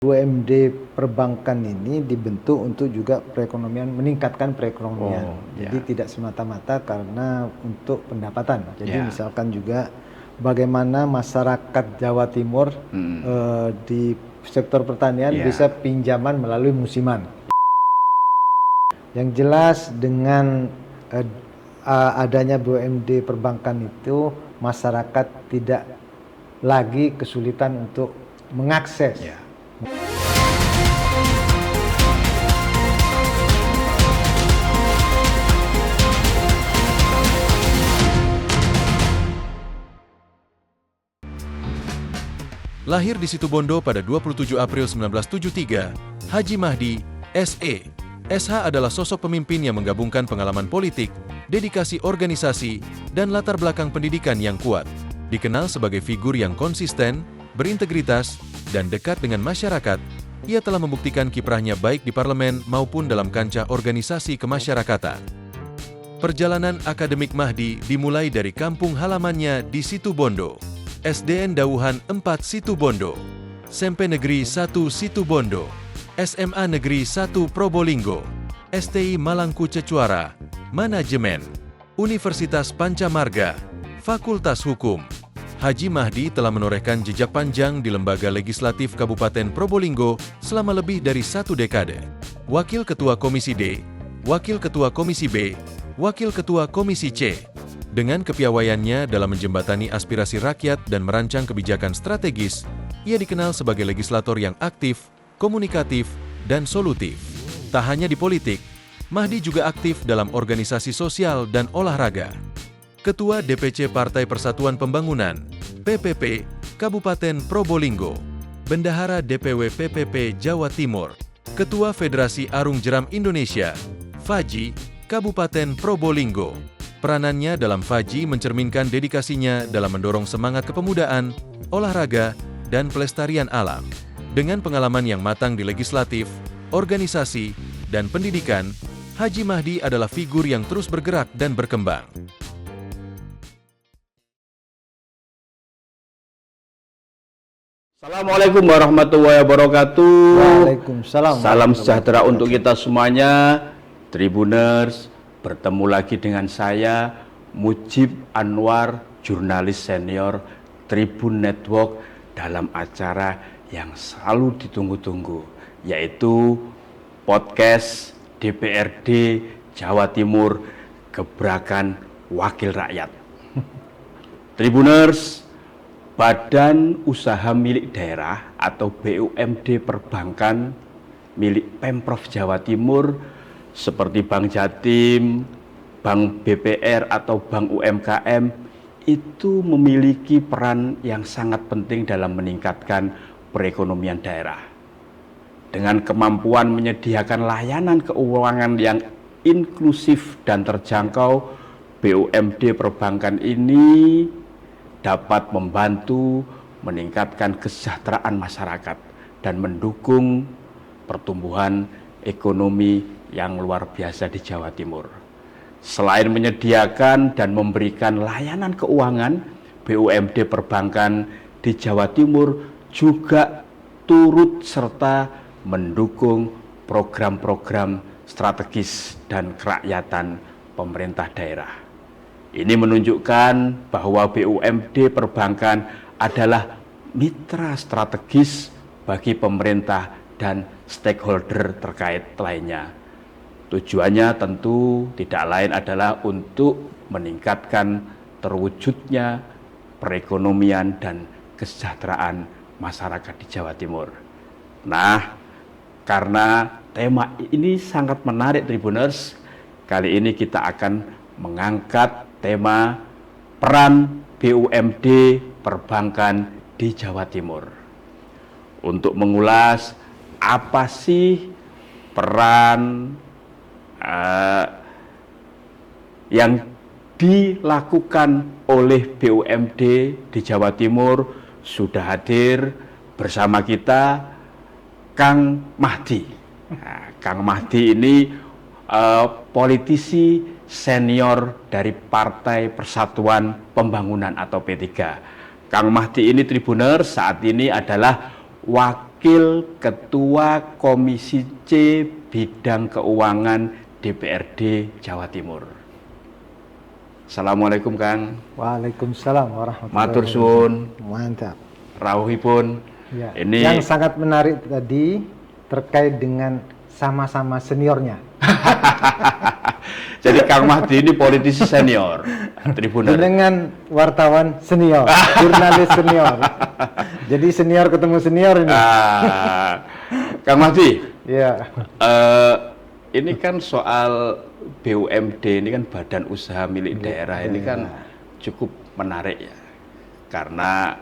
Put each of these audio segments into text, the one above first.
BUMD perbankan ini dibentuk untuk juga perekonomian, meningkatkan perekonomian. Jadi tidak semata-mata karena untuk pendapatan. Jadi misalkan juga bagaimana masyarakat Jawa Timur di sektor pertanian bisa pinjaman melalui musiman. Yang jelas dengan adanya BUMD perbankan itu masyarakat tidak lagi kesulitan untuk mengakses. Lahir di Situbondo pada 27 April 1973, Haji Mahdi, SE. SH adalah sosok pemimpin yang menggabungkan pengalaman politik, dedikasi organisasi, dan latar belakang pendidikan yang kuat. Dikenal sebagai figur yang konsisten, berintegritas, dan dekat dengan masyarakat, ia telah membuktikan kiprahnya baik di parlemen maupun dalam kancah organisasi kemasyarakatan. Perjalanan akademik Mahdi dimulai dari kampung halamannya di Situbondo. SDN Dauhan 4 Situbondo, SMP Negeri 1 Situbondo, SMA Negeri 1 Probolinggo, STI Malangku Cecuara, Manajemen, Universitas Pancamarga, Fakultas Hukum. Haji Mahdi telah menorehkan jejak panjang di Lembaga Legislatif Kabupaten Probolinggo selama lebih dari 1 dekade. Wakil Ketua Komisi D, Wakil Ketua Komisi B, Wakil Ketua Komisi C. Dengan kepiawaiannya dalam menjembatani aspirasi rakyat dan merancang kebijakan strategis, ia dikenal sebagai legislator yang aktif, komunikatif, dan solutif. Tak hanya di politik, Mahdi juga aktif dalam organisasi sosial dan olahraga. Ketua DPC Partai Persatuan Pembangunan, PPP, Kabupaten Probolinggo, Bendahara DPW PPP Jawa Timur, Ketua Federasi Arung Jeram Indonesia, FAJI, Kabupaten Probolinggo. Peranannya dalam FAJI mencerminkan dedikasinya dalam mendorong semangat kepemudaan, olahraga, dan pelestarian alam. Dengan pengalaman yang matang di legislatif, organisasi, dan pendidikan, Haji Mahdi adalah figur yang terus bergerak dan berkembang. Assalamualaikum warahmatullahi wabarakatuh. Waalaikumsalam. Salam sejahtera untuk kita semuanya, Tribuners. Bertemu lagi dengan saya, Mujib Anwar, jurnalis senior Tribun Network, dalam acara yang selalu ditunggu-tunggu, yaitu podcast DPRD Jawa Timur, Gebrakan Wakil Rakyat. Tribuners, Badan Usaha Milik Daerah atau BUMD Perbankan milik Pemprov Jawa Timur seperti Bank Jatim, Bank BPR atau Bank UMKM itu memiliki peran yang sangat penting dalam meningkatkan perekonomian daerah. Dengan kemampuan menyediakan layanan keuangan yang inklusif dan terjangkau, BUMD Perbankan ini dapat membantu meningkatkan kesejahteraan masyarakat dan mendukung pertumbuhan ekonomi yang luar biasa di Jawa Timur. Selain menyediakan dan memberikan layanan keuangan, BUMD Perbankan di Jawa Timur juga turut serta mendukung program-program strategis dan kerakyatan pemerintah daerah. Ini menunjukkan bahwa BUMD Perbankan adalah mitra strategis bagi pemerintah dan stakeholder terkait lainnya. Tujuannya tentu tidak lain adalah untuk meningkatkan terwujudnya perekonomian dan kesejahteraan masyarakat di Jawa Timur. Nah, karena tema ini sangat menarik, Tribuners, kali ini kita akan mengangkat tema peran BUMD Perbankan di Jawa Timur. Untuk mengulas apa sih peran yang dilakukan oleh BUMD di Jawa Timur, sudah hadir bersama kita Kang Mahdi. Nah, Kang Mahdi ini politisi senior dari Partai Persatuan Pembangunan atau P3. Kang Mahdi ini, Tribuners, saat ini adalah wakil Wakil Ketua Komisi C Bidang Keuangan DPRD Jawa Timur. Assalamualaikum Kang. Waalaikumsalam warahmatullahi Matur wabarakatuh. suwun. Mantap. Rawuhipun. Ya. Ini Yang sangat menarik tadi terkait dengan sama-sama seniornya. jadi Kang Mahdi ini politisi senior Tribuner. Dengan wartawan senior, jurnalis senior. Jadi senior ketemu senior ini. Kang Mahdi, Iya. ini kan soal BUMD, ini kan badan usaha milik daerah, ini kan cukup menarik ya, karena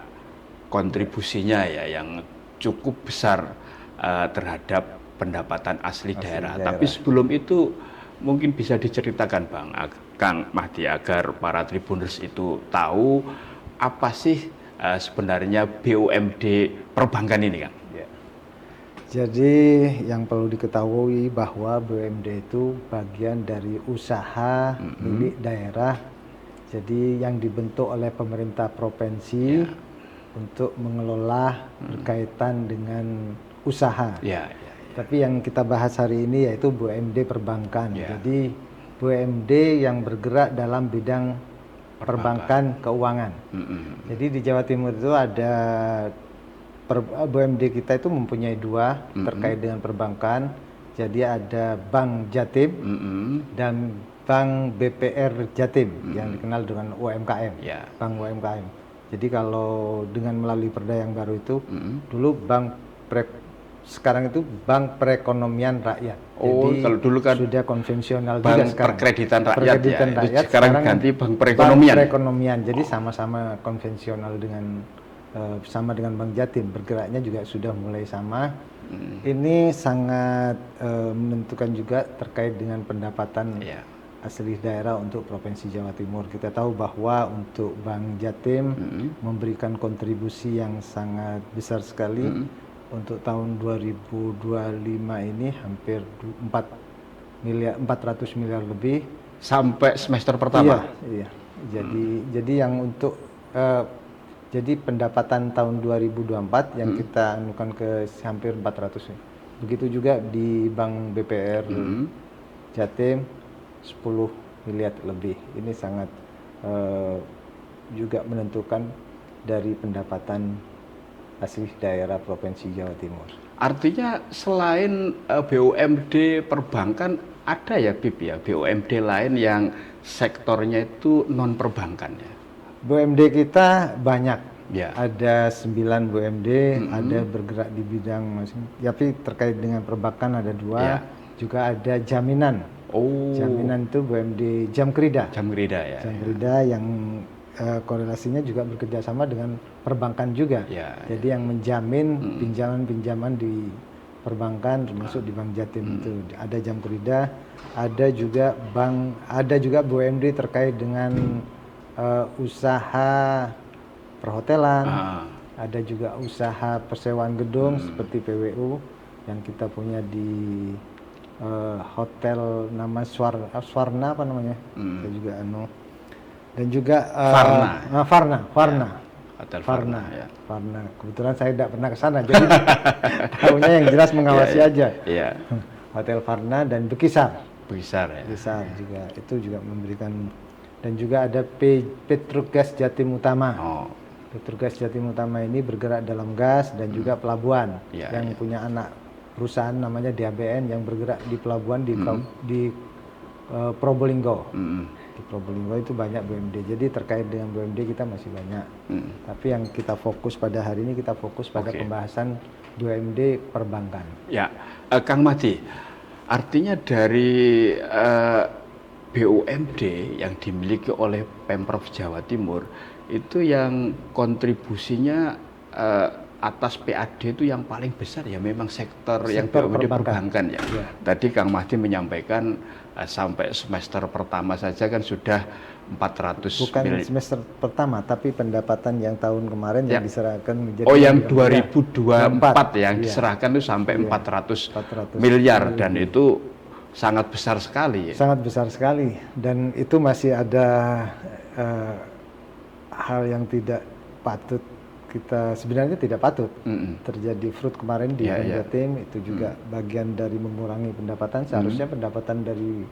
kontribusinya ya yang cukup besar terhadap pendapatan asli daerah. Tapi sebelum itu mungkin bisa diceritakan Kang Mahdi agar para Tribuners itu tahu apa sih sebenarnya BUMD perbankan ini, Kang? Jadi yang perlu diketahui bahwa BUMD itu bagian dari usaha milik daerah. Jadi yang dibentuk oleh pemerintah provinsi untuk mengelola berkaitan dengan usaha. Tapi yang kita bahas hari ini yaitu BUMD perbankan. Jadi BUMD yang bergerak dalam bidang perbankan keuangan. Jadi di Jawa Timur itu ada BUMD kita itu mempunyai dua terkait dengan perbankan. Jadi ada Bank Jatim dan Bank BPR Jatim yang dikenal dengan UMKM, Bank UMKM. Jadi kalau dengan melalui Perda yang baru itu, dulu sekarang itu Bank Perekonomian Rakyat. Oh, jadi kalau dulu kan sudah konvensional Bank juga sekarang. Perkreditan Rakyat, Perkreditan ya. Rakyat, Sekarang ganti Bank Perekonomian. Bank Perekonomian. Jadi sama-sama konvensional dengan sama dengan Bank Jatim, bergeraknya juga sudah mulai sama. Ini sangat menentukan juga terkait dengan pendapatan asli daerah untuk Provinsi Jawa Timur. Kita tahu bahwa untuk Bank Jatim memberikan kontribusi yang sangat besar sekali. Untuk tahun 2025 ini hampir 400 miliar lebih sampai semester pertama. Iya. Jadi yang untuk jadi pendapatan tahun 2024 yang kita anukan ke hampir 400. Begitu juga di Bank BPR Jatim 10 miliar lebih. Ini sangat juga menentukan dari pendapatan asli daerah Provinsi Jawa Timur. Artinya selain BUMD perbankan ada ya Bib ya BUMD lain yang sektornya itu non perbankan ya. BUMD kita banyak. Ya. Ada 9 BUMD, ada bergerak di bidang masing. Tapi terkait dengan perbankan ada 2, juga ada jaminan. Jaminan itu BUMD Jamkrida. Jamkrida ya. Jamkrida yang korelasinya juga bekerja sama dengan perbankan juga. Jadi yang menjamin pinjaman-pinjaman di perbankan termasuk di Bank Jatim itu ada Jamkrida, ada juga BUMD terkait dengan usaha perhotelan, ada juga usaha persewaan gedung seperti PWU yang kita punya di hotel nama Swarna apa namanya? Kita juga dan juga Farna. Hotel Farna. Ya. Farna. Kebetulan saya tidak pernah ke sana, jadi tahunya yang jelas mengawasi aja. Hotel Farna dan Bekisar. Bekisar ya. Bekisar juga itu juga memberikan, dan juga ada Petrogas Jatim Utama. Petrogas Jatim Utama ini bergerak dalam gas dan juga pelabuhan yang punya anak perusahaan namanya DABN yang bergerak di pelabuhan di Probolinggo. Di Probolinggo itu banyak BUMD. Jadi terkait dengan BUMD kita masih banyak. Tapi yang kita fokus pada hari ini kita fokus pada pembahasan BUMD perbankan. Ya, Kang Mahdi, artinya dari BUMD yang dimiliki oleh Pemprov Jawa Timur itu yang kontribusinya atas PAD itu yang paling besar ya memang sektor yang BUMD perbankan ya. Tadi Kang Mahdi menyampaikan sampai semester pertama saja kan sudah 400 bukan semester pertama tapi pendapatan yang tahun kemarin yang diserahkan menjadi yang 2024 yang diserahkan itu sampai 400 miliar dan itu sangat besar sekali ya. Sangat besar sekali dan itu masih ada hal yang tidak patut kita sebenarnya tidak patut Mm-mm. terjadi fraud kemarin di Iya, Bank iya. Jatim, itu juga bagian dari mengurangi pendapatan. Seharusnya pendapatan dari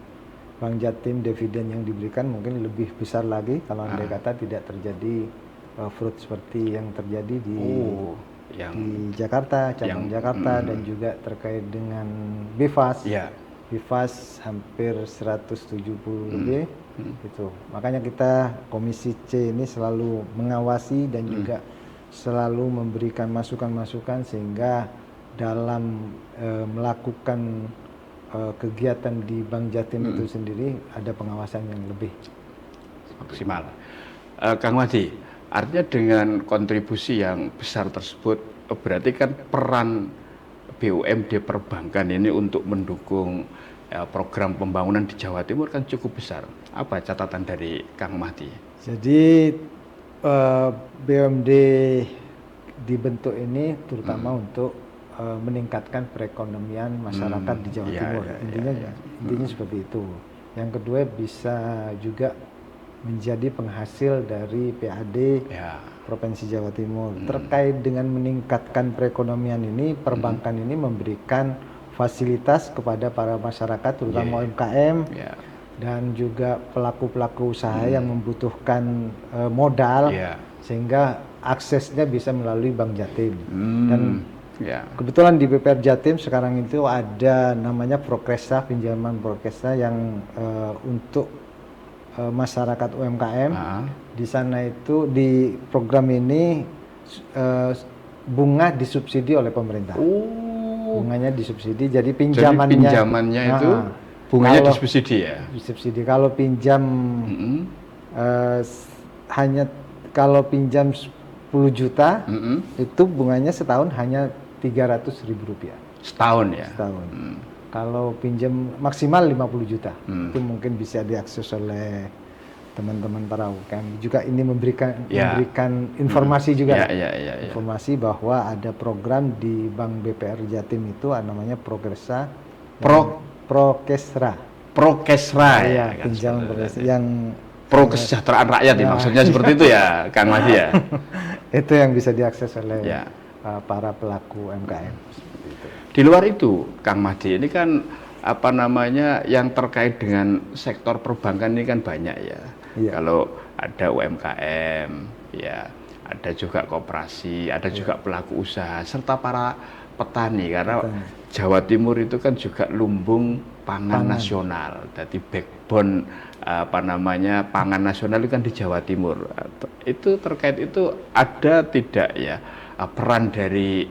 Bank Jatim, dividen yang diberikan mungkin lebih besar lagi kalau andai kata tidak terjadi fraud seperti yang terjadi di Yang Jakarta, cabang Jakarta, dan juga terkait dengan BIFAS. ya. BIFAS hampir 170 lebih. Gitu. Makanya kita Komisi C ini selalu mengawasi dan juga selalu memberikan masukan-masukan sehingga dalam melakukan kegiatan di Bank Jatim itu sendiri ada pengawasan yang lebih Maksimal. Kang Mahdi, artinya dengan kontribusi yang besar tersebut, berarti kan peran BUMD perbankan ini untuk mendukung program pembangunan di Jawa Timur kan cukup besar. Apa catatan dari Kang Mahdi? Jadi BUMD dibentuk ini terutama untuk meningkatkan perekonomian masyarakat di Jawa Timur. Intinya seperti itu. Yang kedua bisa juga menjadi penghasil dari PAD Provinsi Jawa Timur. Terkait dengan meningkatkan perekonomian ini, perbankan ini memberikan fasilitas kepada para masyarakat, terutama UMKM dan juga pelaku-pelaku usaha yang membutuhkan modal, sehingga aksesnya bisa melalui Bank Jatim. Dan kebetulan di BPR Jatim sekarang itu ada namanya Prokesa, pinjaman Prokesa yang untuk masyarakat UMKM. Di sana itu di program ini bunga disubsidi oleh pemerintah. Bunganya disubsidi, jadi pinjamannya itu bunganya disubsidi ya? Disubsidi. Kalau pinjam kalau pinjam 10 juta itu bunganya setahun hanya Rp300.000. Setahun ya? Setahun. Kalau pinjam maksimal 50 juta, itu mungkin bisa diakses oleh teman-teman para UMKM. Juga ini memberikan informasi juga, informasi bahwa ada program di Bank BPR Jatim itu namanya Prokesra. Ya, kan, pinjaman yang pro kesejahteraan rakyat ya, maksudnya seperti itu ya, Kang Mahdi ya. Itu yang bisa diakses oleh para pelaku UMKM. Di luar itu, Kang Mahdi, ini kan apa namanya yang terkait dengan sektor perbankan ini kan banyak ya. Kalau ada UMKM, ya, ada juga koperasi, ada juga pelaku usaha, serta para petani. Karena Jawa Timur itu kan juga lumbung pangan nasional. Jadi backbone apa namanya pangan nasional itu kan di Jawa Timur. Itu terkait itu ada tidak ya peran dari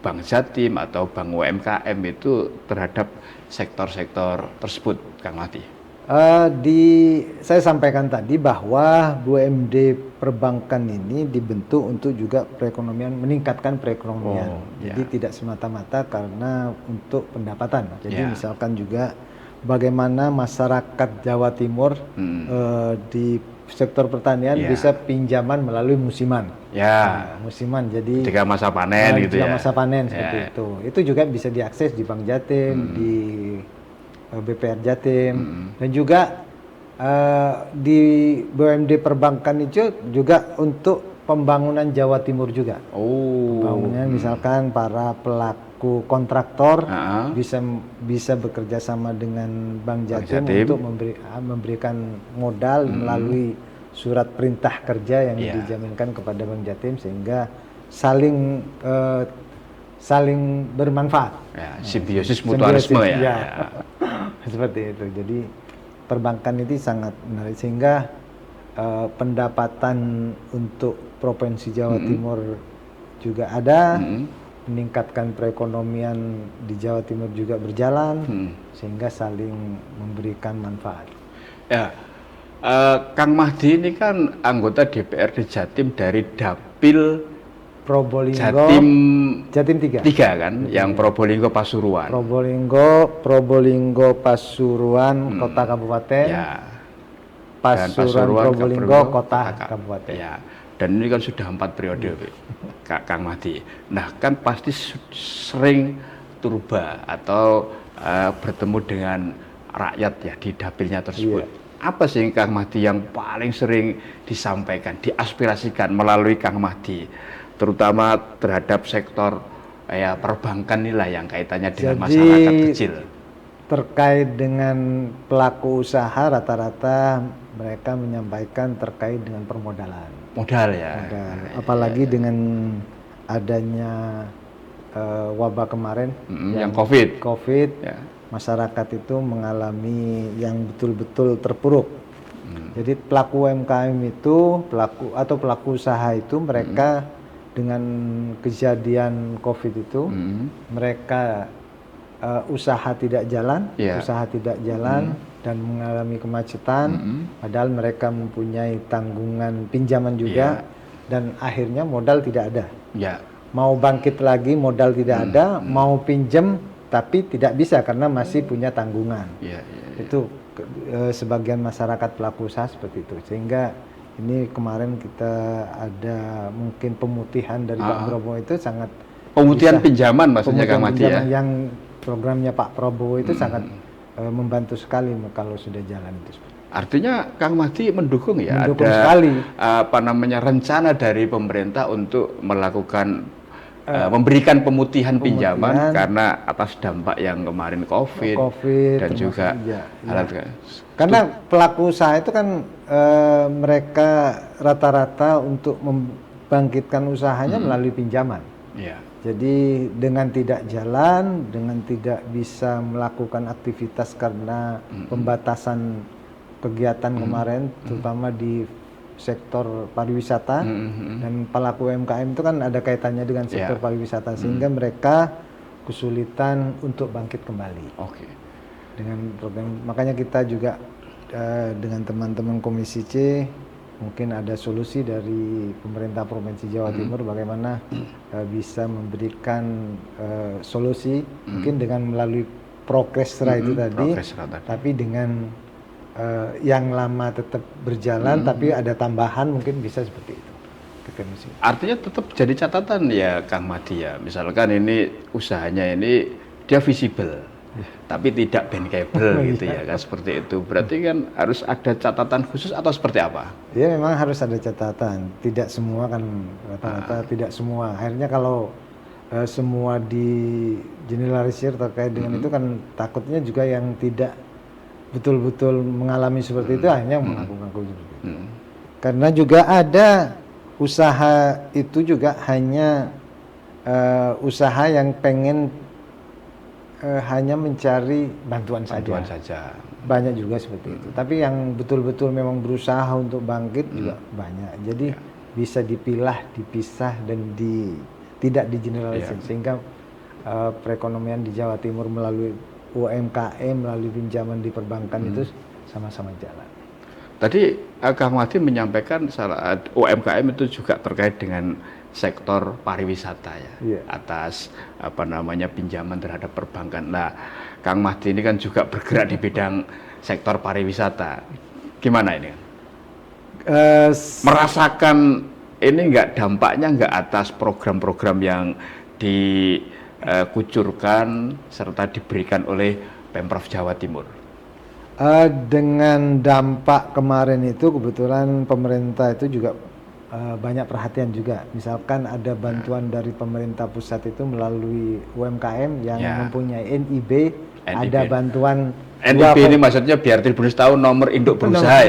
Bank Jatim atau Bank UMKM itu terhadap sektor-sektor tersebut, Kang Mahdi? Saya sampaikan tadi bahwa BUMD perbankan ini dibentuk untuk juga perekonomian, meningkatkan perekonomian. Jadi tidak semata-mata karena untuk pendapatan. Jadi misalkan juga bagaimana masyarakat Jawa Timur di sektor pertanian bisa pinjaman melalui musiman. Musiman. Jadi ketika masa panen gitu ya. Ketika masa panen seperti itu. Itu juga bisa diakses di Bank Jatim, di BPR Jatim, dan juga di BUMD perbankan itu juga untuk pembangunan Jawa Timur juga. Pembangunan misalkan para pelaku kontraktor bisa bekerja sama dengan Bank Jatim untuk memberikan modal melalui surat perintah kerja yang dijaminkan kepada Bank Jatim sehingga saling bermanfaat. Simbiosis mutualisme ya. Seperti itu. Jadi perbankan itu sangat menarik sehingga pendapatan untuk Provinsi Jawa Timur juga ada, meningkatkan perekonomian di Jawa Timur juga berjalan, sehingga saling memberikan manfaat. Ya, Kang Mahdi ini kan anggota DPRD Jatim dari Dapil Probolinggo, Jatim 3 kan, yang Probolinggo Pasuruan. Probolinggo Pasuruan Kota Kabupaten. Pasuruan Probolinggo Kota Kabupaten. Dan ini kan sudah 4 periode, Kang Mahdi. Nah, kan pasti sering turba atau bertemu dengan rakyat ya di dapilnya tersebut. apa sih Kang Mahdi yang paling sering disampaikan, diaspirasikan melalui Kang Mahdi, terutama terhadap sektor ya perbankan inilah yang kaitannya dengan Jadi, masyarakat kecil. terkait dengan pelaku usaha rata-rata mereka menyampaikan terkait dengan permodalan. Modal ya. Modal. Apalagi dengan adanya wabah kemarin yang COVID. Ya. Masyarakat itu mengalami yang betul-betul terpuruk. Jadi pelaku UMKM itu, pelaku usaha itu mereka dengan kejadian COVID itu mereka usaha tidak jalan, dan mengalami kemacetan, padahal mereka mempunyai tanggungan pinjaman juga, dan akhirnya modal tidak ada. Mau bangkit lagi modal tidak ada, mau pinjam tapi tidak bisa karena masih punya tanggungan. Itu sebagian masyarakat pelaku usaha seperti itu, sehingga ini kemarin kita ada mungkin pemutihan dari Pak Prabowo itu sangat pemutihan pinjaman maksudnya Kang Mahdi ya. Yang programnya Pak Prabowo itu sangat membantu sekali kalau sudah jalan itu. Artinya Kang Mahdi mendukung ya, mendukung ada sekali. Rencana dari pemerintah untuk melakukan memberikan pemutihan pinjaman karena atas dampak yang kemarin COVID dan juga karena pelaku usaha itu kan mereka rata-rata untuk membangkitkan usahanya melalui pinjaman. Jadi dengan tidak jalan, dengan tidak bisa melakukan aktivitas karena pembatasan kegiatan kemarin, terutama di sektor pariwisata, dan pelaku UMKM itu kan ada kaitannya dengan sektor pariwisata, sehingga mereka kesulitan untuk bangkit kembali. Dengan program, makanya kita juga dengan teman-teman Komisi C mungkin ada solusi dari pemerintah Provinsi Jawa Timur bagaimana bisa memberikan solusi mungkin dengan melalui Prokesra itu tadi, tapi dengan yang lama tetap berjalan tapi ada tambahan mungkin bisa seperti itu. Artinya tetap jadi catatan ya Kang Mahdi ya, misalkan ini usahanya ini dia visible tapi tidak bankable gitu ya kan, seperti itu. Berarti kan harus ada catatan khusus atau seperti apa? Ya memang harus ada catatan, tidak semua kan, rata-rata tidak semua. Akhirnya kalau semua di generalisir terkait dengan itu kan takutnya juga yang tidak betul-betul mengalami seperti itu akhirnya mengaku-ngaku seperti itu. Karena juga ada usaha itu juga hanya usaha yang pengen hanya mencari bantuan saja. Banyak juga seperti itu. Tapi yang betul-betul memang berusaha untuk bangkit juga banyak. Jadi bisa dipilah, dipisah dan tidak digeneralisir, sehingga perekonomian di Jawa Timur melalui UMKM, melalui pinjaman di perbankan itu sama-sama jalan. Tadi Kang Mahdi menyampaikan UMKM itu juga terkait dengan sektor pariwisata ya, atas pinjaman terhadap perbankan. Nah, Kang Mahdi ini kan juga bergerak di bidang sektor pariwisata. Gimana ini? Merasakan ini dampaknya atas program-program yang dikucurkan serta diberikan oleh Pemprov Jawa Timur? Dengan dampak kemarin itu kebetulan pemerintah itu juga banyak perhatian juga. Misalkan ada bantuan dari pemerintah pusat itu melalui UMKM yang mempunyai NIB, ada bantuan NIB ini maksudnya biar Tribunus tahu nomor induk berusaha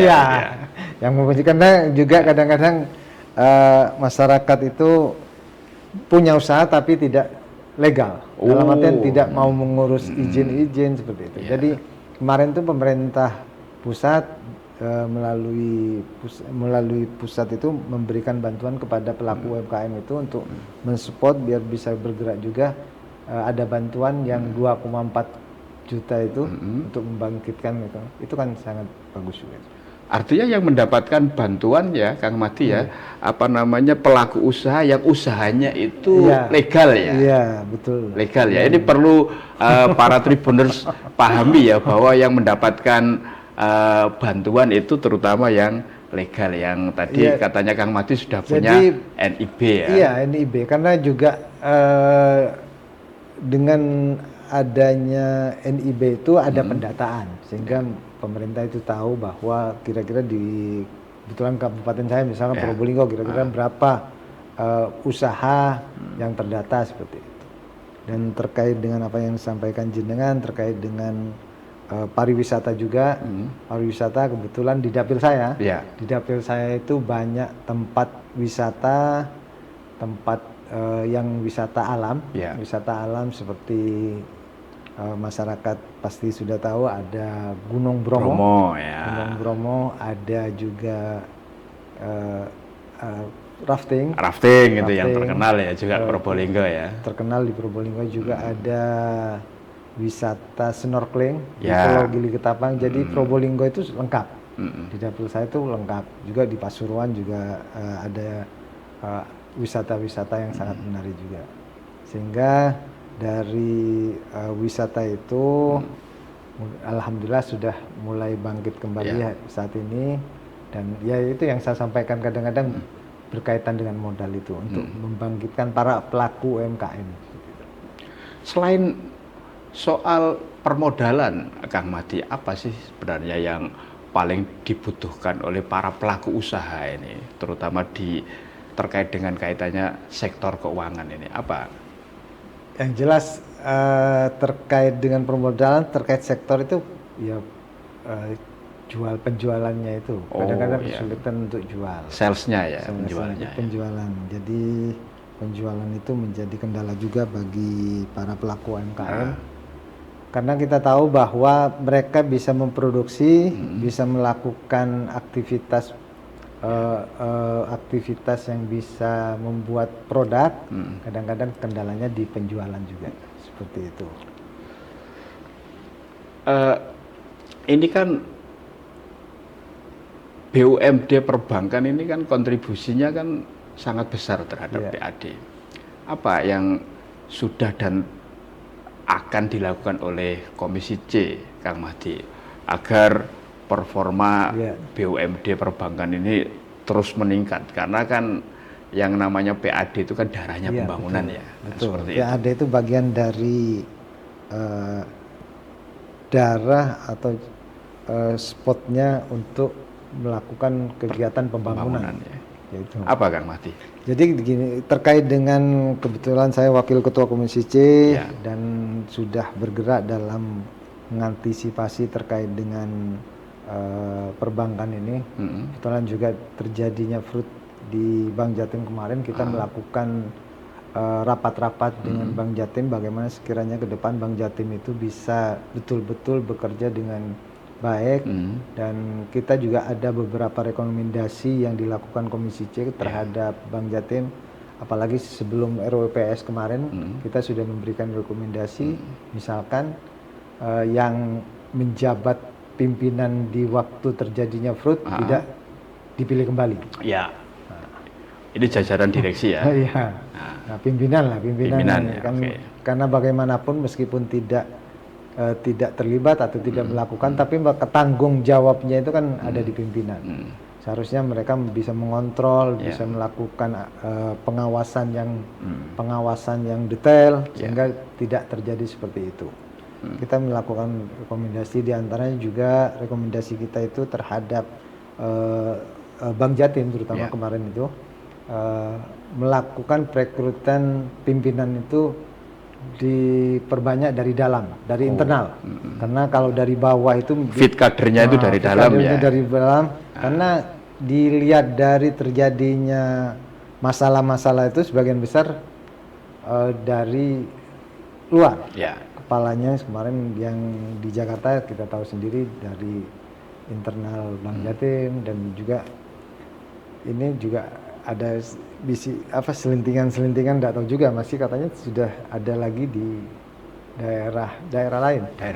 yang mempunyai, karena juga kadang-kadang masyarakat itu punya usaha tapi tidak legal, dalam artian tidak mau mengurus izin-izin seperti itu. Jadi kemarin itu pemerintah pusat melalui pusat itu memberikan bantuan kepada pelaku UMKM itu untuk mensupport biar bisa bergerak juga. Ada bantuan yang 2,4 juta itu untuk membangkitkan itu kan sangat bagus juga. Artinya yang mendapatkan bantuan ya Kang Mahdi pelaku usaha yang usahanya itu legal ya. Iya, betul. Legal ya. Ini perlu para Tribuners pahami ya, bahwa yang mendapatkan bantuan itu terutama yang legal, yang tadi katanya Kang Mahdi sudah punya NIB ya. Iya, NIB, karena juga dengan adanya NIB itu ada pendataan, sehingga pemerintah itu tahu bahwa kira-kira di kebetulan kabupaten saya misalkan Probolinggo kira-kira berapa usaha yang terdata seperti itu. Dan terkait dengan apa yang disampaikan jenengan terkait dengan pariwisata juga, pariwisata kebetulan di dapil saya, di dapil saya itu banyak tempat wisata, tempat yang wisata alam, wisata alam seperti masyarakat pasti sudah tahu ada Gunung Bromo, Gunung Bromo, ada juga rafting itu yang terkenal ya juga Probolinggo ya. Terkenal di Probolinggo juga ada wisata snorkeling di Pulau Gili Ketapang. Jadi Probolinggo itu lengkap. Di dapil saya itu lengkap. Juga di Pasuruan juga ada wisata-wisata yang sangat menarik juga. Sehingga dari wisata itu alhamdulillah sudah mulai bangkit kembali saat ini. Dan ya itu yang saya sampaikan kadang-kadang berkaitan dengan modal itu untuk membangkitkan para pelaku UMKM. Selain soal permodalan, Kang Mahdi, apa sih sebenarnya yang paling dibutuhkan oleh para pelaku usaha ini, terutama terkait dengan kaitannya sektor keuangan ini? Apa? Yang jelas terkait dengan permodalan, terkait sektor itu ya penjualannya itu kadang-kadang kesulitan untuk jual. Salesnya ya, penjualannya. Penjualan. Jadi penjualan itu menjadi kendala juga bagi para pelaku UMKM. Karena kita tahu bahwa mereka bisa memproduksi, bisa melakukan aktivitas aktivitas yang bisa membuat produk. Kadang-kadang kendalanya di penjualan juga, seperti itu. Ini kan BUMD perbankan ini kan kontribusinya kan sangat besar terhadap PAD. Apa yang sudah dan akan dilakukan oleh Komisi C, Kang Mahdi, agar performa BUMD perbankan ini terus meningkat? Karena kan yang namanya PAD itu kan darahnya pembangunan betul. Seperti PAD itu bagian dari darah atau spotnya untuk melakukan kegiatan pembangunan. Yaitu. Apa Kang Mahdi? Jadi begini, terkait dengan kebetulan saya Wakil Ketua Komisi C dan sudah bergerak dalam mengantisipasi terkait dengan perbankan ini. Kebetulan juga terjadinya fraud di Bank Jatim kemarin, kita melakukan rapat-rapat dengan Bank Jatim bagaimana sekiranya ke depan Bank Jatim itu bisa betul-betul bekerja dengan baik, dan kita juga ada beberapa rekomendasi yang dilakukan Komisi C terhadap Bank Jatim, apalagi sebelum RUPS kemarin kita sudah memberikan rekomendasi, misalkan yang menjabat pimpinan di waktu terjadinya fraud tidak dipilih kembali. Ya, ini jajaran direksi ya. Nah, pimpinan ya, kan, karena bagaimanapun meskipun tidak terlibat atau tidak melakukan, tapi tanggung jawabnya itu kan ada di pimpinan. Seharusnya mereka bisa mengontrol, bisa melakukan pengawasan yang detail sehingga tidak terjadi seperti itu. Kita melakukan rekomendasi, diantaranya juga rekomendasi kita itu terhadap Bank Jatim terutama kemarin itu melakukan perekrutan pimpinan itu diperbanyak dari dalam, dari internal. Karena kalau dari bawah itu fit kadernya itu dari dalam ya. Dari dalam, karena dilihat dari terjadinya masalah-masalah itu sebagian besar dari luar. Kepalanya kemarin yang di Jakarta kita tahu sendiri dari internal Bank Jatim, dan juga ini juga ada selintingan enggak tahu juga, masih katanya sudah ada lagi di daerah lain ya.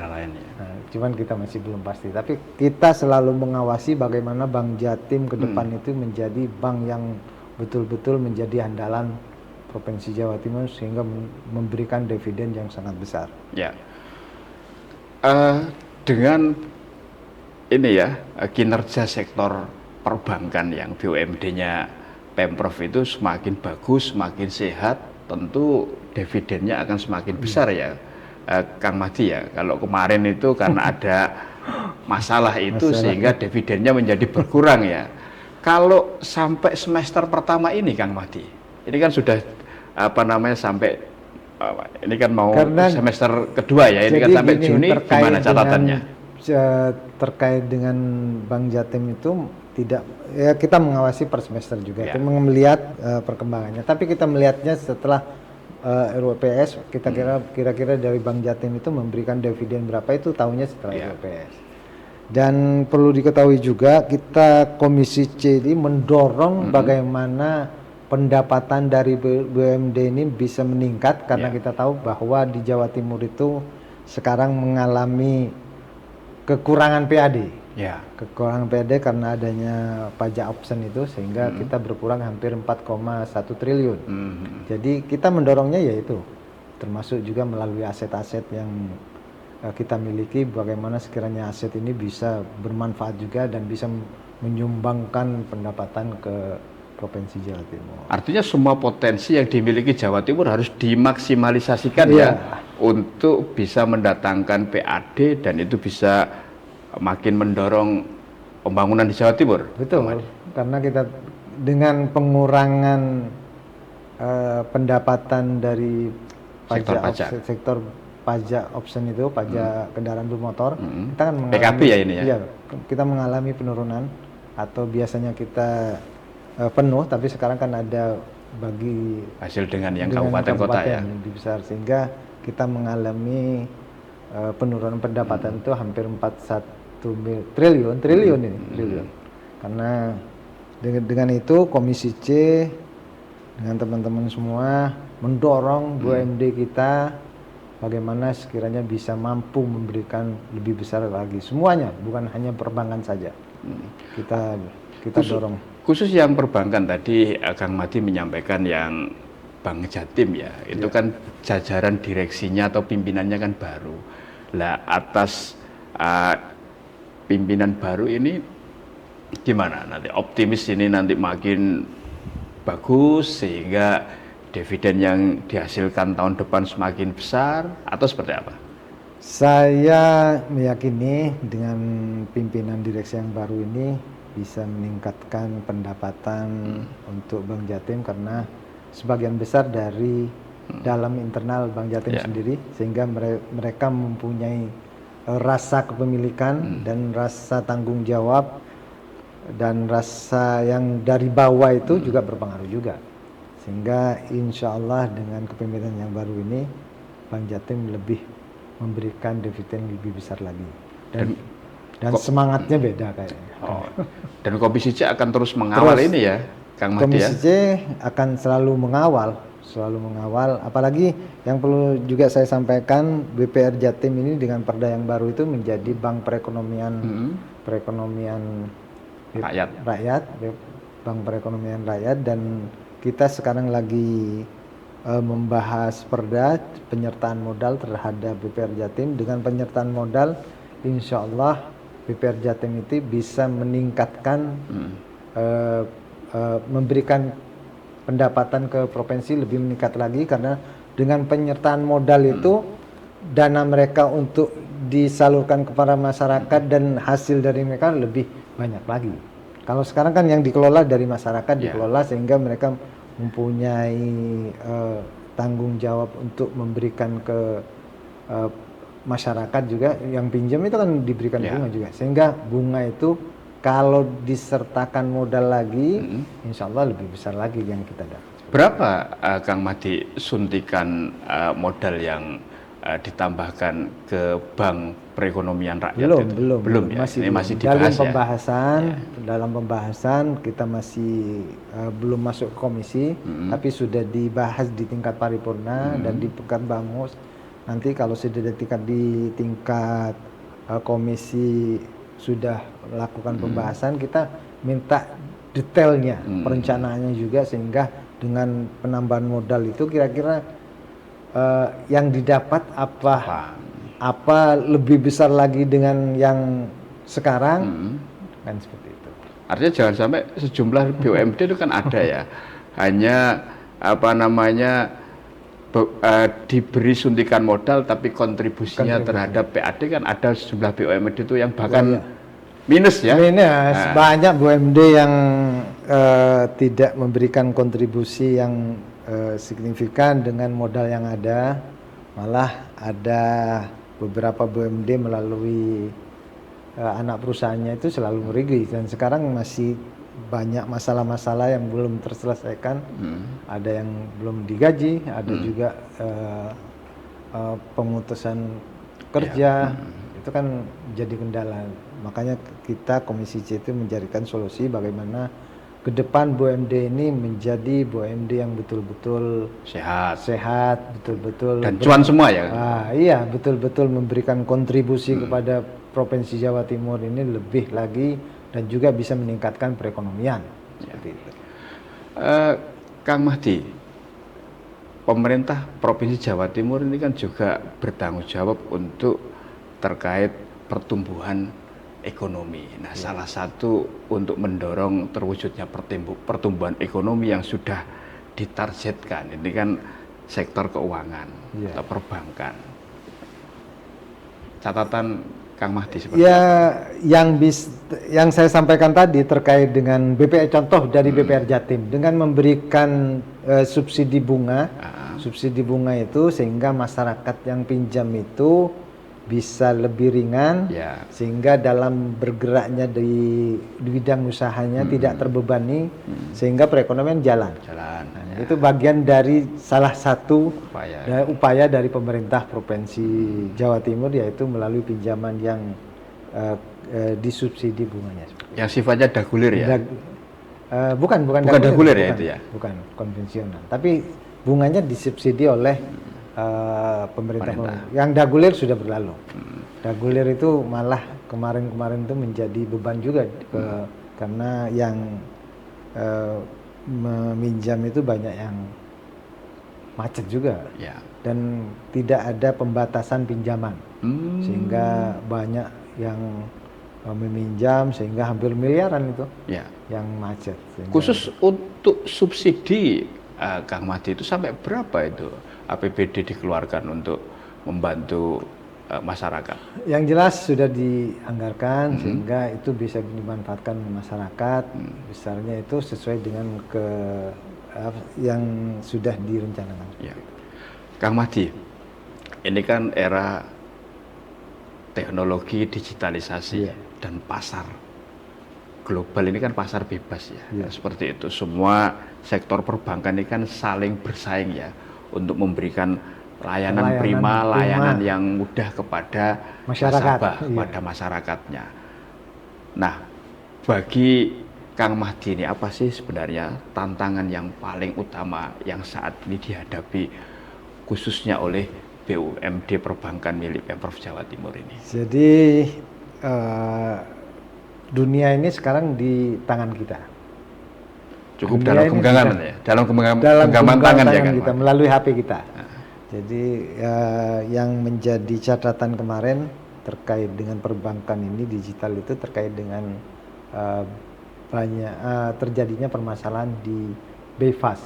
Nah, cuman kita masih belum pasti, tapi kita selalu mengawasi bagaimana Bank Jatim ke depan itu menjadi bank yang betul-betul menjadi andalan Provinsi Jawa Timur sehingga memberikan dividen yang sangat besar. Dengan ini kinerja sektor perbankan yang BUMD-nya Pemprov itu semakin bagus, semakin sehat, tentu dividennya akan semakin besar ya. Kang Mahdi ya, kalau kemarin itu karena ada masalah itu sehingga dividennya menjadi berkurang ya. Kalau sampai semester pertama ini Kang Mahdi, ini kan sudah sampai ini kan mau Karena semester kedua ya, ini kan sampai gini, Juni, gimana catatannya? Terkait dengan Bank Jatim itu tidak, ya kita mengawasi per semester juga, Ya. kita melihat perkembangannya. Tapi kita melihatnya setelah RUPS, kita kira-kira dari Bank Jatim itu memberikan dividen berapa itu tahunnya setelah Ya. RUPS. Dan perlu diketahui juga kita Komisi C ini mendorong bagaimana pendapatan dari BUMD ini bisa meningkat karena kita tahu bahwa di Jawa Timur itu sekarang mengalami kekurangan PAD. Ya. Kekurangan PAD karena adanya pajak option itu sehingga kita berkurang hampir 4,1 triliun. Jadi kita mendorongnya yaitu termasuk juga melalui aset-aset yang kita miliki, bagaimana sekiranya aset ini bisa bermanfaat juga dan bisa menyumbangkan pendapatan ke Provinsi Jawa Timur. Artinya semua potensi yang dimiliki Jawa Timur harus dimaksimalisasikan ya untuk bisa mendatangkan PAD dan itu bisa makin mendorong pembangunan di Jawa Timur. Betul, karena kita dengan pengurangan pendapatan dari sektor pajak option itu, pajak kendaraan bermotor, kita kan mengalami PKB ya ini ya? Iya, kita mengalami penurunan atau biasanya kita penuh, tapi sekarang kan ada bagi hasil dengan yang kabupaten kota ya? yang lebih besar, sehingga kita mengalami penurunan pendapatan itu hampir 41 triliun ini, triliun. Karena dengan itu Komisi C dengan teman-teman semua mendorong BUMD kita bagaimana sekiranya bisa mampu memberikan lebih besar lagi semuanya, bukan hanya perbankan saja. Kita dorong. Khusus yang perbankan tadi Kang Mahdi menyampaikan yang Bank Jatim ya, itu kan jajaran direksinya atau pimpinannya kan baru. Lah atas pimpinan baru ini gimana nanti? Optimis ini nanti makin bagus sehingga dividen yang dihasilkan tahun depan semakin besar atau seperti apa? Saya meyakini dengan pimpinan direksi yang baru ini bisa meningkatkan pendapatan untuk Bank Jatim karena sebagian besar dari dalam internal Bank Jatim sendiri, sehingga mereka mempunyai rasa kepemilikan dan rasa tanggung jawab dan rasa yang dari bawah itu juga berpengaruh juga. Sehingga insya Allah dengan kepemimpinan yang baru ini Bank Jatim lebih memberikan dividen lebih besar lagi dan semangatnya beda kayaknya. Dan Komisi C akan terus mengawal ini ya, Kang Mahdi ya? Komisi C akan selalu mengawal. Apalagi yang perlu juga saya sampaikan, BPR Jatim ini dengan perda yang baru itu menjadi bank perekonomian rakyat, bank perekonomian rakyat, dan kita sekarang lagi membahas perda penyertaan modal terhadap BPR Jatim. Dengan penyertaan modal, insya Allah BPR Jatim itu bisa meningkatkan, memberikan pendapatan ke provinsi lebih meningkat lagi, karena dengan penyertaan modal itu dana mereka untuk disalurkan kepada masyarakat dan hasil dari mereka lebih banyak lagi. Kalau sekarang kan yang dikelola dari masyarakat dikelola sehingga mereka mempunyai tanggung jawab untuk memberikan ke masyarakat juga. Yang pinjam itu kan diberikan bunga juga, sehingga bunga itu kalau disertakan modal lagi, insya Allah lebih besar lagi yang kita dapat. Berapa Kang Mahdi suntikan modal yang ditambahkan ke Bank Perekonomian Rakyat? Belum ya? Masih dibahas dalam pembahasan kita masih belum masuk ke komisi, tapi sudah dibahas di tingkat paripurna dan di tingkat Bamus. Nanti kalau sudah di tingkat komisi sudah melakukan pembahasan, kita minta detailnya, perencanaannya juga, sehingga dengan penambahan modal itu kira-kira yang didapat apa lebih besar lagi dengan yang sekarang, kan seperti itu. Artinya jangan sampai sejumlah BUMD itu kan ada ya, hanya diberi suntikan modal tapi kontribusinya terhadap PAD kan ada sejumlah BUMD itu yang bahkan minus ya. Minus, banyak BUMD yang tidak memberikan kontribusi yang signifikan dengan modal yang ada, malah ada beberapa BUMD melalui anak perusahaannya itu selalu merugi, dan sekarang masih banyak masalah-masalah yang belum terselesaikan. Ada yang belum digaji, ada juga pemutusan kerja, itu kan jadi kendala. Makanya kita Komisi C itu mencarikan solusi bagaimana ke depan BUMD ini menjadi BUMD yang betul-betul sehat, betul-betul dan cuan semua ya. Iya, betul-betul memberikan kontribusi kepada Provinsi Jawa Timur ini lebih lagi, dan juga bisa meningkatkan perekonomian. Seperti itu. Kang Mahdi, pemerintah Provinsi Jawa Timur ini kan juga bertanggung jawab untuk terkait pertumbuhan ekonomi. Nah, salah satu untuk mendorong terwujudnya pertumbuhan ekonomi yang sudah ditargetkan, ini kan sektor keuangan atau perbankan. Catatan Kang Mahdi seperti yang saya sampaikan tadi terkait dengan BPR, contoh dari BPR Jatim dengan memberikan subsidi bunga, subsidi bunga itu sehingga masyarakat yang pinjam itu bisa lebih ringan, sehingga dalam bergeraknya di bidang usahanya tidak terbebani, sehingga perekonomian jalan. Nah, itu bagian dari salah satu upaya dari pemerintah Provinsi Jawa Timur, yaitu melalui pinjaman yang disubsidi bunganya. Yang sifatnya dagulir ya? Bukan dagulir ya itu ya? Bukan konvensional, tapi bunganya disubsidi oleh pemerintah. Yang dagulir sudah berlalu. Dagulir itu malah kemarin-kemarin itu menjadi beban juga karena yang meminjam itu banyak yang macet juga, dan tidak ada pembatasan pinjaman, sehingga banyak yang meminjam sehingga hampir miliaran itu yang macet. Khusus untuk subsidi Kang Mahdi itu sampai berapa itu APBD dikeluarkan untuk membantu masyarakat? Yang jelas sudah dianggarkan sehingga itu bisa dimanfaatkan masyarakat. Besarnya itu sesuai dengan yang sudah direncanakan. Kang Mahdi, ini kan era teknologi, digitalisasi dan pasar global ini kan pasar bebas ya. Seperti itu. Semua sektor perbankan ini kan saling bersaing ya untuk memberikan layanan prima, layanan yang mudah kepada nasabah, pada masyarakatnya. Nah, bagi Kang Mahdi ini apa sih sebenarnya tantangan yang paling utama yang saat ini dihadapi khususnya oleh BUMD perbankan milik Pemprov Jawa Timur ini? Jadi dunia ini sekarang di tangan kita. Cukup dalam genggaman ya, dalam genggaman tangan ya kan, kita melalui HP kita. Jadi yang menjadi catatan kemarin terkait dengan perbankan ini digital itu terkait dengan banyak terjadinya permasalahan di BFAS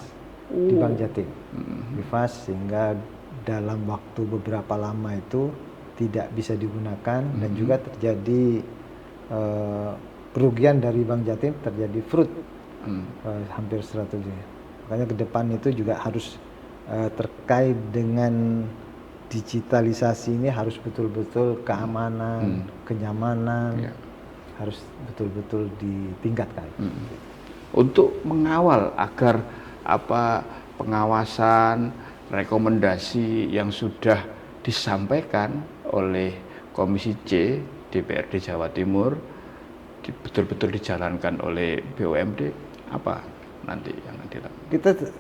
di Bank Jatim. BFAS sehingga dalam waktu beberapa lama itu tidak bisa digunakan dan juga terjadi kerugian dari Bank Jatim, terjadi fraud hampir 100 juta. Makanya ke depan itu juga harus terkait dengan digitalisasi ini harus betul-betul keamanan, kenyamanan harus betul-betul ditingkatkan. Untuk mengawal agar pengawasan, rekomendasi yang sudah disampaikan oleh Komisi C DPRD Jawa Timur betul-betul dijalankan oleh BUMD, apa nanti yang dilakukan?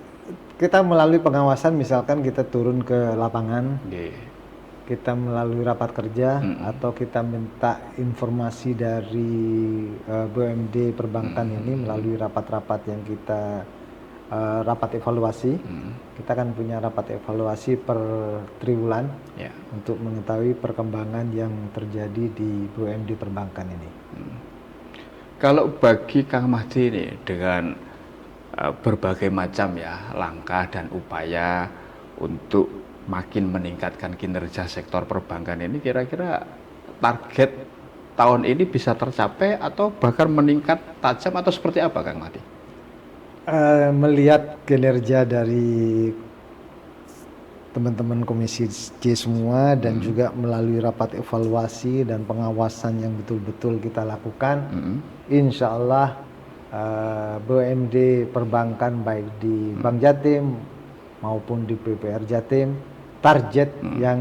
Kita melalui pengawasan, misalkan kita turun ke lapangan, kita melalui rapat kerja, atau kita minta informasi dari BUMD perbankan ini melalui rapat-rapat yang kita rapat evaluasi. Kita kan punya rapat evaluasi per triwulan untuk mengetahui perkembangan yang terjadi di BUMD perbankan ini. Kalau bagi Kang Mahdi ini dengan berbagai macam ya langkah dan upaya untuk makin meningkatkan kinerja sektor perbankan ini, kira-kira target tahun ini bisa tercapai atau bahkan meningkat tajam atau seperti apa, Kang Mahdi? Melihat kinerja dari teman-teman Komisi C semua dan juga melalui rapat evaluasi dan pengawasan yang betul-betul kita lakukan, insya Allah BUMD perbankan baik di Bank Jatim maupun di BPR Jatim, target yang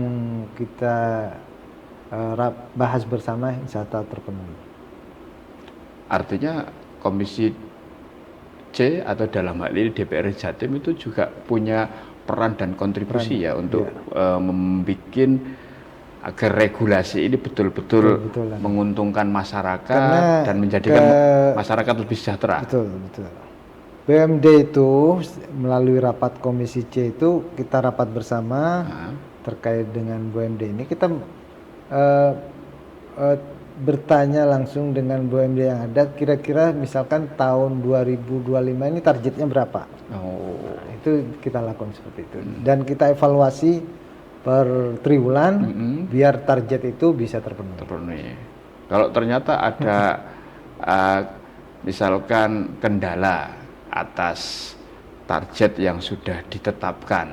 kita bahas bersama insya Allah terpenuhi. Artinya Komisi C atau dalam hal ini DPR Jatim itu juga punya peran dan kontribusi untuk membuat agar regulasi ini betul-betul menguntungkan masyarakat dan menjadikan masyarakat lebih sejahtera. Betul. BUMD itu melalui rapat Komisi C itu kita rapat bersama terkait dengan BUMD ini, kita bertanya langsung dengan BUMD yang ada, kira-kira misalkan tahun 2025 ini targetnya berapa? Nah, itu kita lakukan seperti itu. Dan kita evaluasi per triwulan biar target itu bisa terpenuhi. Kalau ternyata ada misalkan kendala atas target yang sudah ditetapkan,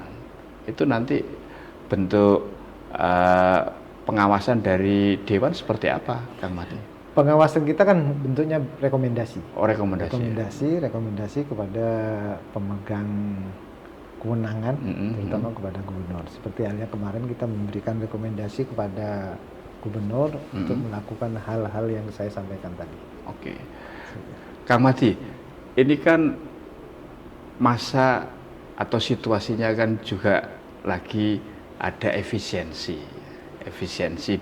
itu nanti bentuk pengawasan dari Dewan seperti apa, Kang Mahdi? Pengawasan kita kan bentuknya rekomendasi. Rekomendasi kepada pemegang kewenangan, terutama kepada gubernur. Seperti halnya kemarin kita memberikan rekomendasi kepada gubernur untuk melakukan hal-hal yang saya sampaikan tadi. Oke. Kang Mahdi, ini kan masa atau situasinya kan juga lagi ada efisiensi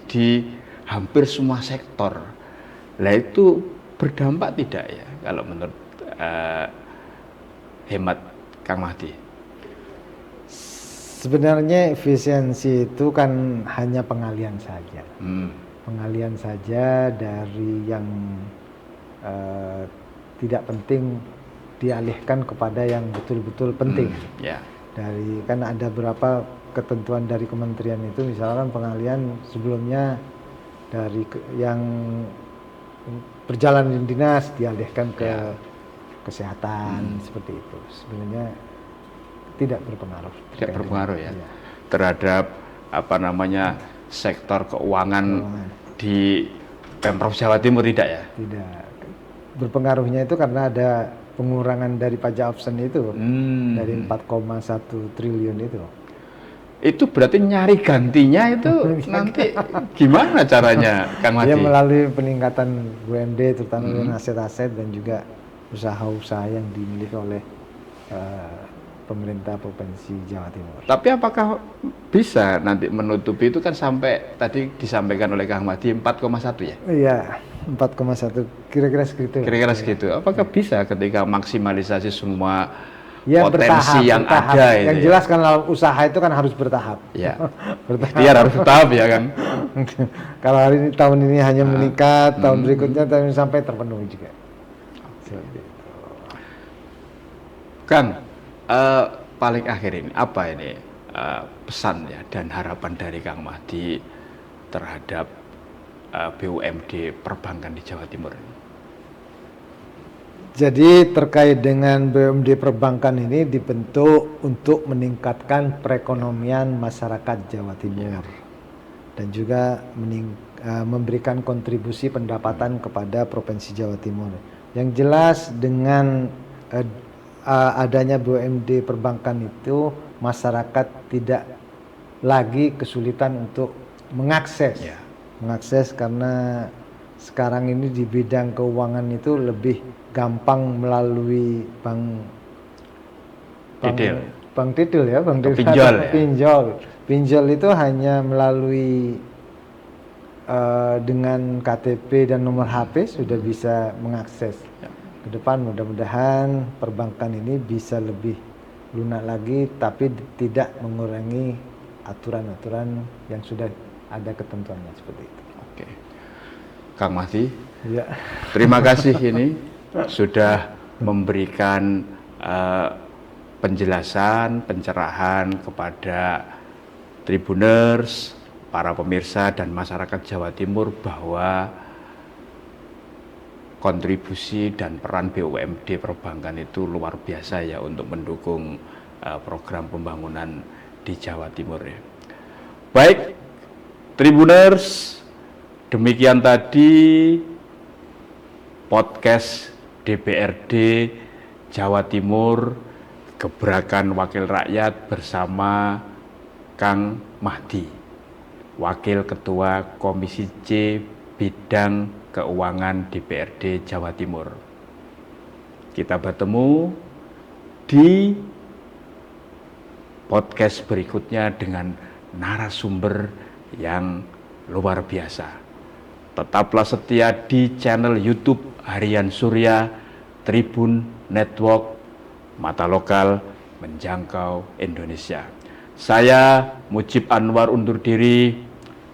di hampir semua sektor. Lah itu berdampak tidak ya kalau menurut hemat Kang Mahdi? Sebenarnya efisiensi itu kan hanya pengalian saja. Pengalian saja dari yang tidak penting dialihkan kepada yang betul-betul penting. Dari kan ada beberapa ketentuan dari kementerian itu, misalkan pengalian sebelumnya dari yang perjalanan dinas dialihkan ke kesehatan, seperti itu. Sebenarnya tidak berpengaruh. Terhadap sektor keuangan di Pemprov Jawa Timur tidak ya? Tidak. Berpengaruhnya itu karena ada pengurangan dari pajak absen itu dari 4,1 triliun itu. Itu berarti nyari gantinya itu nanti gimana caranya, Kang Mahdi? Ya melalui peningkatan BUMD terutama dengan aset-aset dan juga usaha-usaha yang dimiliki oleh pemerintah Provinsi Jawa Timur. Tapi apakah bisa nanti menutupi itu, kan sampai tadi disampaikan oleh Kang Mahdi 4,1 ya? Iya, 4,1 kira-kira segitu. Segitu. Apakah bisa ketika maksimalisasi semua bertahap. potensi yang ada itu? Yang jelas kan usaha itu kan harus bertahap. Ya. Ikhtiar harus bertahap ya, Kang. Kalau hari ini tahun ini hanya meningkat, tahun berikutnya tahun ini sampai terpenuhi juga. Seperti itu. Kang, paling akhir ini apa ini pesan ya dan harapan dari Kang Mahdi terhadap BUMD perbankan di Jawa Timur? Jadi terkait dengan BUMD perbankan ini dibentuk untuk meningkatkan perekonomian masyarakat Jawa Timur dan juga memberikan kontribusi pendapatan kepada Provinsi Jawa Timur. Yang jelas dengan adanya BUMD perbankan itu masyarakat tidak lagi kesulitan untuk mengakses karena sekarang ini di bidang keuangan itu lebih gampang melalui bank pinjol itu hanya melalui dengan KTP dan nomor HP sudah bisa mengakses. Ke depan mudah-mudahan perbankan ini bisa lebih lunak lagi, tapi tidak mengurangi aturan-aturan yang sudah ada ketentuannya seperti itu. Oke, Kang Mahdi, ya. Terima kasih ini sudah memberikan penjelasan, pencerahan kepada Tribuners, para pemirsa dan masyarakat Jawa Timur bahwa kontribusi dan peran BUMD perbankan itu luar biasa ya untuk mendukung program pembangunan di Jawa Timur ya. Baik, Tribuners, demikian tadi podcast DPRD Jawa Timur, Gebrakan Wakil Rakyat bersama Kang Mahdi, Wakil Ketua Komisi C Bidang Keuangan DPRD Jawa Timur. Kita bertemu di podcast berikutnya dengan narasumber yang luar biasa. Tetaplah setia di channel YouTube Harian Surya, Tribun Network, Mata Lokal Menjangkau Indonesia. Saya Mujib Anwar undur diri.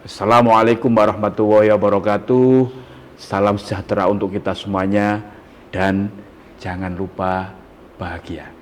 Assalamualaikum warahmatullahi wabarakatuh. Salam sejahtera untuk kita semuanya dan jangan lupa bahagia.